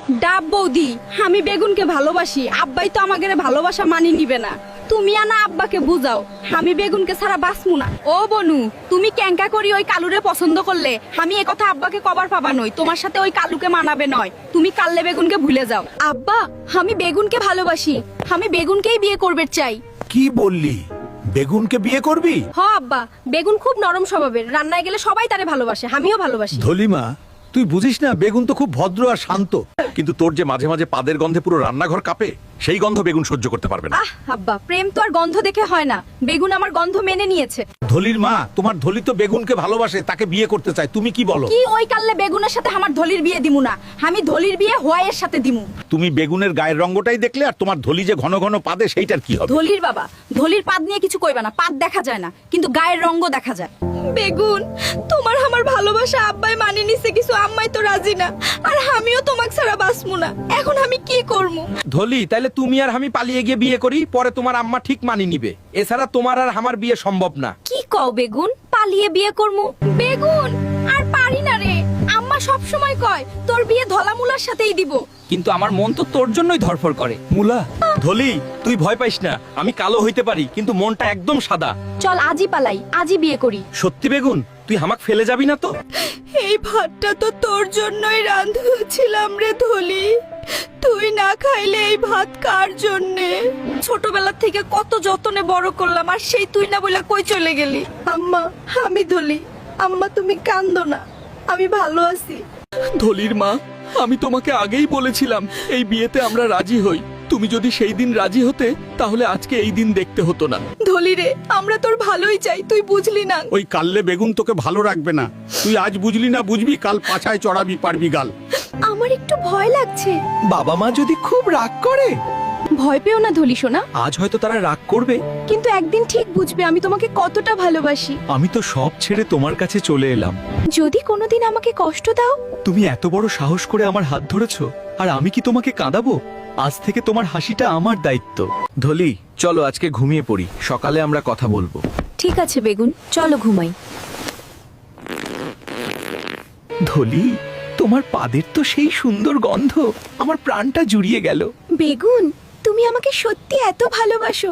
ডাব বৌদি, আমি বেগুনকে ভালোবাসি, আব্বাই তো আমাকে ভালোবাসা মানি নিবে না। তুমি আনা আব্বাকে বুঝাও, আমি বেগুনকে ছাড়া বাঁচমু না। ও বনু, তুমি ক্যাঙ্কা করি ওই কালুরে পছন্দ করলে আমি এ কথা আব্বাকে কবার পাবা নই, তোমার সাথে ওই কালুকে মানাবে নয়। তুমি কাললে বেগুনকে ভুলে যাও। আব্বা, আমি বেগুনকে ভালোবাসি, আমি বেগুনকেই বিয়ে করবে চাই। কি বললি? বেগুনকে বিয়ে করবি? হ আব্বা, বেগুন খুব নরম স্বভাবের, রান্নায় গেলে সবাই তারে ভালোবাসে, আমিও ভালোবাসি। ধলিমা, তুই বুঝিস না বেগুন তো খুব ভদ্র আর শান্ত। কিন্তু তোর যে মাঝে মাঝে পাদের গন্ধে পুরো রান্নাঘর কাঁপে, সেই গন্ধ বেগুন সহ্য করতে পারবে না। আহ আব্বা, প্রেম তো আর গন্ধ দেখে হয় না, বেগুন আমার গন্ধ মেনে নিয়েছে। ধলির মা, তোমার ধলি তো বেগুনকে ভালোবাসে, তাকে বিয়ে করতে চায়, তুমি কি বলো? কি ওই কাললে বেগুনের সাথে আমার ধলির বিয়ে দিমু না, আমি ধলির বিয়ে হোয়াইয়ের সাথে দিমু। তুমি বেগুনের গায়ের রঙটাই দেখলে, আর তোমার ধলি যে ঘন ঘন পাদে সেইটার কি হবে? ধলির বাবা, ধলির পাদ নিয়ে কিছু কইবা না, পাদ দেখা যায় না কিন্তু গায়ের রঙ দেখা যায়। বেগুন, তোমার আমার ভালোবাসা আব্বাই মানি নিছে, কিছু আম্মাই তো রাজি না, আর আমিও তোমাক ছাড়া বাঁচমু না। এখন আমি কি করমু? ধলি, তাইলে তুমি আর আমি পালিয়ে গিয়ে বিয়ে করি, পরে তোমার আম্মা ঠিক মানি নিবে। এছাড়া তোমার আর আমার বিয়ে সম্ভব না। কি কও বেগুন, পালিয়ে বিয়ে করমু? বেগুন, আর পারি না রে, আম্মা সব সময় কয় তোর বিয়ে ধলামুলার সাথেই দিব। কিন্তু আমার মন তো তোর জন্যই ধরফর করে। মুলা, ধলি, তুই ভয় পাইস না, আমি কালো হইতে পারি কিন্তু মনটা একদম সাদা। চল আজই পালাই, আজই বিয়ে করি। সত্যি বেগুন, তুই হামাক ফেলে যাবি না তো? এই ভাতটা তো তোর জন্যই রাঁধছিলাম রে ধলি, তুই না খাইলে এই ভাত কার জন্যে? ছোটবেলা থেকে কত যতনে বড় করলাম, আর সেই তুই না বলে কই চলে গেলি? আম্মা, আমি ধলি, আম্মা তুমি কান্দো না, আমি ভালো আছি। ধলির মা, আমি তোমাকে আগেই বলেছিলাম এই বিয়েতে আমরা রাজি হই। তুমি যদি সেই দিন রাজি হতে, তাহলে আজকে এই দিন দেখতে হতো না। ধলি রে, আমরা তোর ভালোই চাই, তুই বুঝলি না? ওই কাললে বেগুন তোকে ভালো রাখবে না। তুই আজ বুঝলি না বুঝবি, কাল পাছায় চড়াবি পারবি গাল। আমার একটু ভয় লাগছে। বাবা মা যদি খুব রাগ করে? ভয় পেও না ধলি সোনা, আজ হয়তো তারা রাগ করবে, কিন্তু একদিন ঠিক বুঝবে আমি তোমাকে কতটা ভালোবাসি। আমি তো সব ছেড়ে তোমার কাছে চলে এলাম। যদি কোনোদিন আমাকে কষ্ট দাও, তুমি এত বড় সাহস করে আমার হাত ধরেছো, আর আমি কি তোমাকে কাঁদাবো? আজ থেকে তোমার হাসিটা আমার দায়িত্ব। ধলি, চলো আজকে ঘুমিয়ে পড়ি, সকালে আমরা কথা বলবো। ঠিক আছে বেগুন, চলো ঘুমাই। ধলি, তোমার পাদের তো সেই সুন্দর গন্ধ, আমার প্রাণটা জুড়িয়ে গেল। বেগুন, তুমি আমাকে সত্যি এত ভালোবাসো?